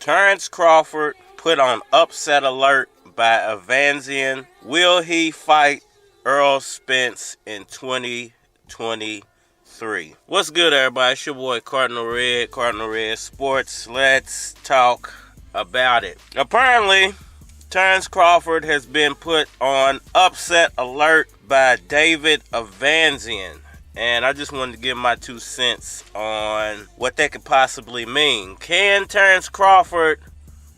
Terence Crawford put on upset alert by Avanesyan. Will he fight Errol Spence in 2023? What's good, everybody? It's your boy Cardinal Red Sports. Let's talk about it. Apparently, Terence Crawford has been put on upset alert by David Avanesyan. And I just wanted to give my 2 cents on what that could possibly mean. Can Terence Crawford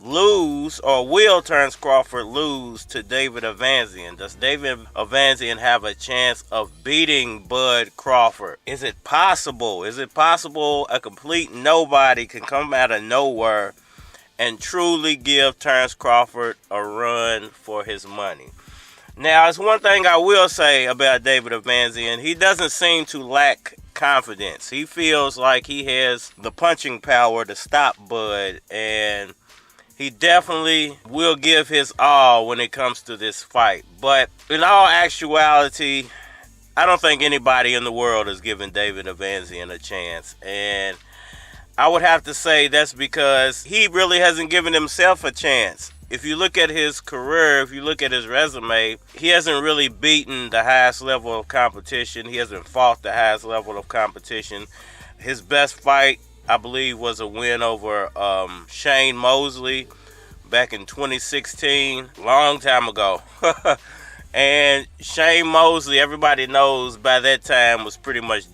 lose, or will Terence Crawford lose to David Avanesyan? Does David Avanesyan have a chance of beating Bud Crawford? Is it possible? Is it possible a complete nobody can come out of nowhere and truly give Terence Crawford a run for his money? Now, it's one thing I will say about David Avanesyan. He doesn't seem to lack confidence. He feels like he has the punching power to stop Bud, and he definitely will give his all when it comes to this fight. But in all actuality, I don't think anybody in the world is giving David Avanesyan a chance. And I would have to say that's because he really hasn't given himself a chance. If you look at his career, if you look at his resume, he hasn't really beaten the highest level of competition. He hasn't fought the highest level of competition. His best fight, I believe, was a win over Shane Mosley back in 2016, long time ago. And Shane Mosley, everybody knows by that time, was pretty much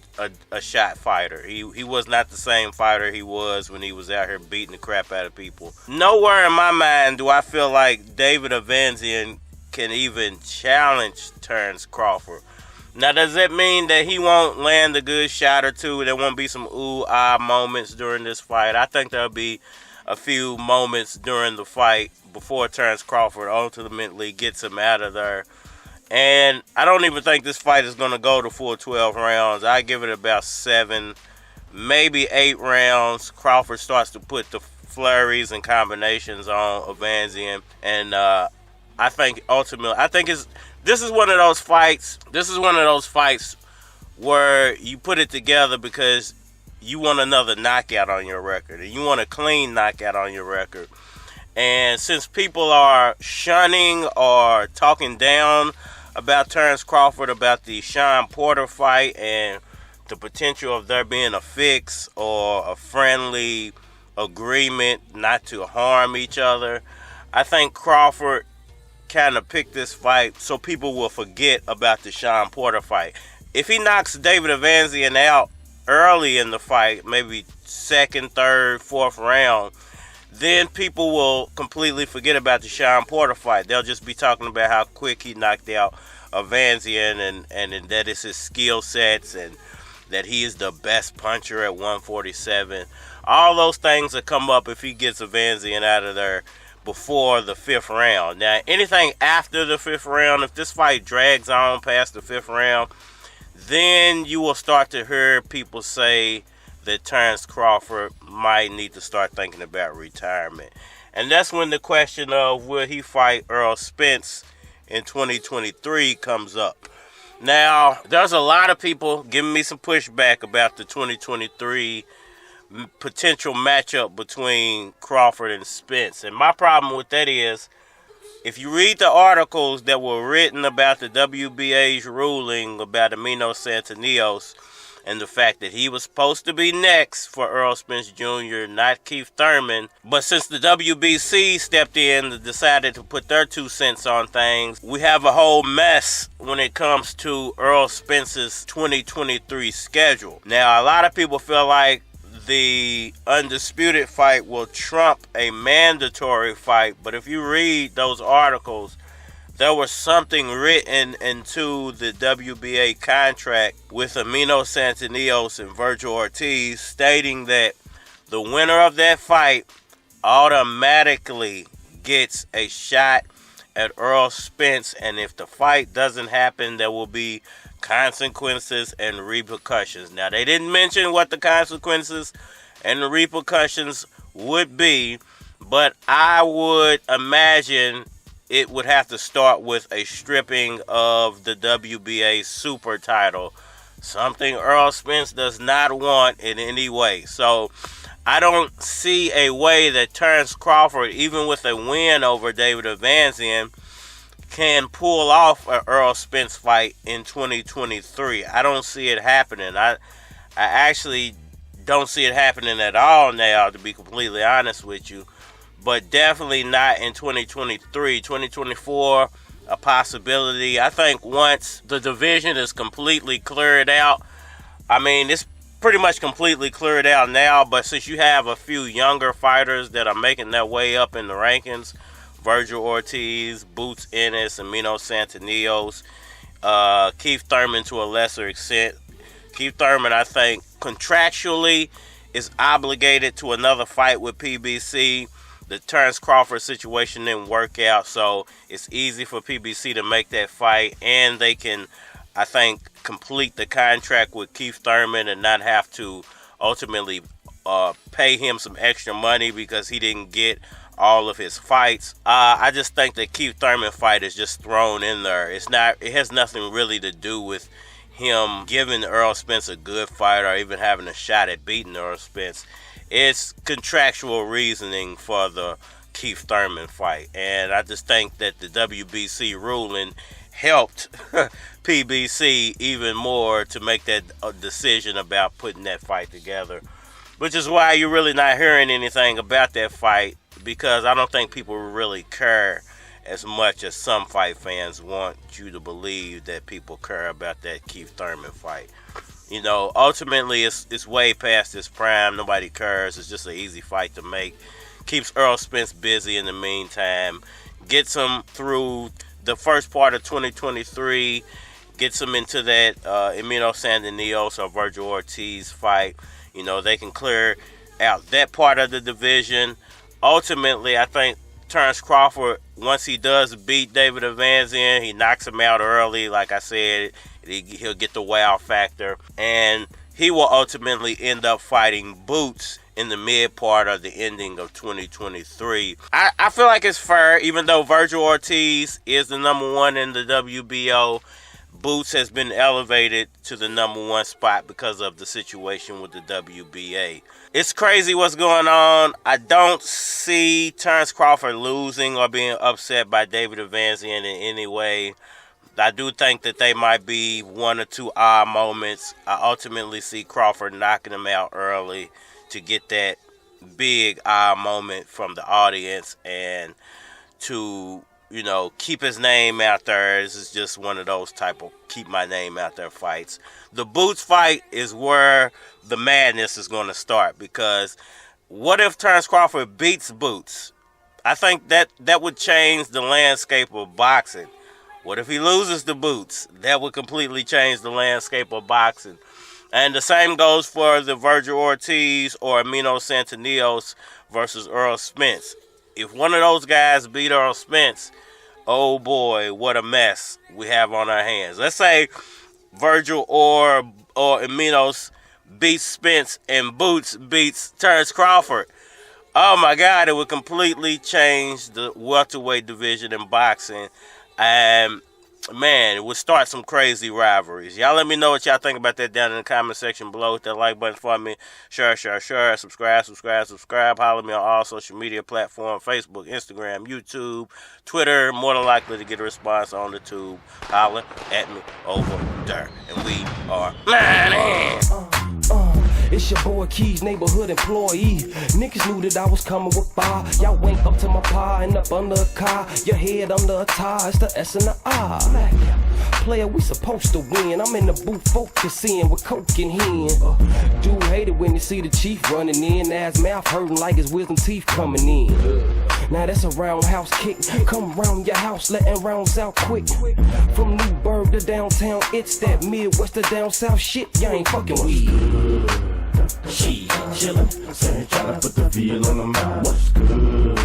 a shot fighter. He was not the same fighter he was when he was out here beating the crap out of people. Nowhere in my mind do I feel like David Avanesyan can even challenge Terence Crawford. Now, does that mean that he won't land a good shot or two? There won't be some ooh-ah moments during this fight? I think there'll be a few moments during the fight before Terence Crawford ultimately gets him out of there. And I don't even think this fight is going to go the full 12 rounds. I give it about 7, maybe 8 rounds. Crawford starts to put the flurries and combinations on Avanesyan. And I think ultimately, this is one of those fights. This is one of those fights where you put it together because you want another knockout on your record. And you want a clean knockout on your record. And since people are shunning or talking down about Terence Crawford, about the Shawn Porter fight and the potential of there being a fix or a friendly agreement not to harm each other, I think Crawford kind of picked this fight so people will forget about the Shawn Porter fight. If he knocks David Avanesyan out early in the fight, maybe 2nd, 3rd, 4th round, then people will completely forget about the Shawn Porter fight. They'll just be talking about how quick he knocked out Avanesyan and that it's his skill sets and that he is the best puncher at 147. All those things will come up if he gets Avanesyan out of there before the 5th round. Now, anything after the 5th round, if this fight drags on past the 5th round, then you will start to hear people say that Terence Crawford might need to start thinking about retirement. And that's when the question of will he fight Errol Spence in 2023 comes up. Now, there's a lot of people giving me some pushback about the 2023 potential matchup between Crawford and Spence. And my problem with that is, if you read the articles that were written about the WBA's ruling about Amino Santanios, and the fact that he was supposed to be next for Errol Spence Jr., not Keith Thurman. But since the WBC stepped in and decided to put their 2 cents on things, we have a whole mess when it comes to Errol Spence's 2023 schedule. Now, a lot of people feel like the undisputed fight will trump a mandatory fight. But if you read those articles, there was something written into the WBA contract with Amino Santanios and Virgil Ortiz stating that the winner of that fight automatically gets a shot at Errol Spence, and if the fight doesn't happen, there will be consequences and repercussions. Now, they didn't mention what the consequences and the repercussions would be, but I would imagine it would have to start with a stripping of the WBA super title, something Errol Spence does not want in any way. So I don't see a way that Terence Crawford, even with a win over David Avanesyan, can pull off an Errol Spence fight in 2023. I don't see it happening. I actually don't see it happening at all now, to be completely honest with you. But definitely not in 2023. 2024, a possibility. I think once the division is completely cleared out, I mean, it's pretty much completely cleared out now, but since you have a few younger fighters that are making their way up in the rankings, Virgil Ortiz, Boots Ennis, Amino Santanillos, Keith Thurman to a lesser extent. Keith Thurman, I think, contractually is obligated to another fight with PBC. The Terence Crawford situation didn't work out, so it's easy for PBC to make that fight, and they can, I think, complete the contract with Keith Thurman and not have to ultimately pay him some extra money because he didn't get all of his fights. I just think the Keith Thurman fight is just thrown in there. It has nothing really to do with him giving Errol Spence a good fight or even having a shot at beating Errol Spence. It's contractual reasoning for the Keith Thurman fight. And I just think that the WBC ruling helped PBC even more to make that decision about putting that fight together. Which is why you're really not hearing anything about that fight, because I don't think people really care as much as some fight fans want you to believe that people care about that Keith Thurman fight. You know, ultimately it's way past its prime. Nobody cares. It's just an easy fight to make. Keeps Errol Spence busy in the meantime. Gets him through the first part of 2023. Gets him into that Amino Santanillos or Virgil Ortiz fight. You know, they can clear out that part of the division. Ultimately, I think Terence Crawford, once he does beat David Avanesyan, he knocks him out early. Like I said, he'll get the wow factor. And he will ultimately end up fighting Boots in the mid part of the ending of 2023. I feel like it's fair, even though Virgil Ortiz is the #1 in the WBO. Boots has been elevated to the #1 spot because of the situation with the WBA. It's crazy what's going on. I don't see Terence Crawford losing or being upset by David Avanesyan in any way. I do think that they might be one or two odd moments. I ultimately see Crawford knocking him out early to get that big odd moment from the audience and to, you know, keep his name out there. This is just one of those type of keep my name out there fights. The Boots fight is where the madness is going to start, because what if Terence Crawford beats Boots? I think that would change the landscape of boxing. What if he loses the Boots? That would completely change the landscape of boxing. And the same goes for the Virgil Ortiz or Amino Santanillos versus Errol Spence. If one of those guys beat Errol Spence, oh boy, what a mess we have on our hands. Let's say Virgil or Aminos beats Spence and Boots beats Terence Crawford. Oh my God, it would completely change the welterweight division in boxing. And man, it would start some crazy rivalries. Y'all let me know what y'all think about that down in the comment section below. Hit that like button for me. Share. Subscribe. Follow me on all social media platforms. Facebook, Instagram, YouTube, Twitter. More than likely to get a response on the tube. Holler at me over there. And we are lining. It's your boy Keys, neighborhood employee. Niggas knew that I was coming with fire. Y'all ain't up to my pie and up under a car. Your head under a tie, it's the S and the I. Player, we supposed to win. I'm in the booth focusing with coke in hand. Dude hate it when you see the chief running in. Ass mouth hurting like his wisdom teeth coming in. Now that's a roundhouse kick. Come round your house, letting rounds out quick. From Newburgh to downtown, it's that Midwest to down south shit. Y'all ain't fucking weed. She chillin', tryna put the feel on the mouth. What's good?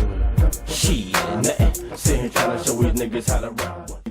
She nothing, tryna show these niggas how to round.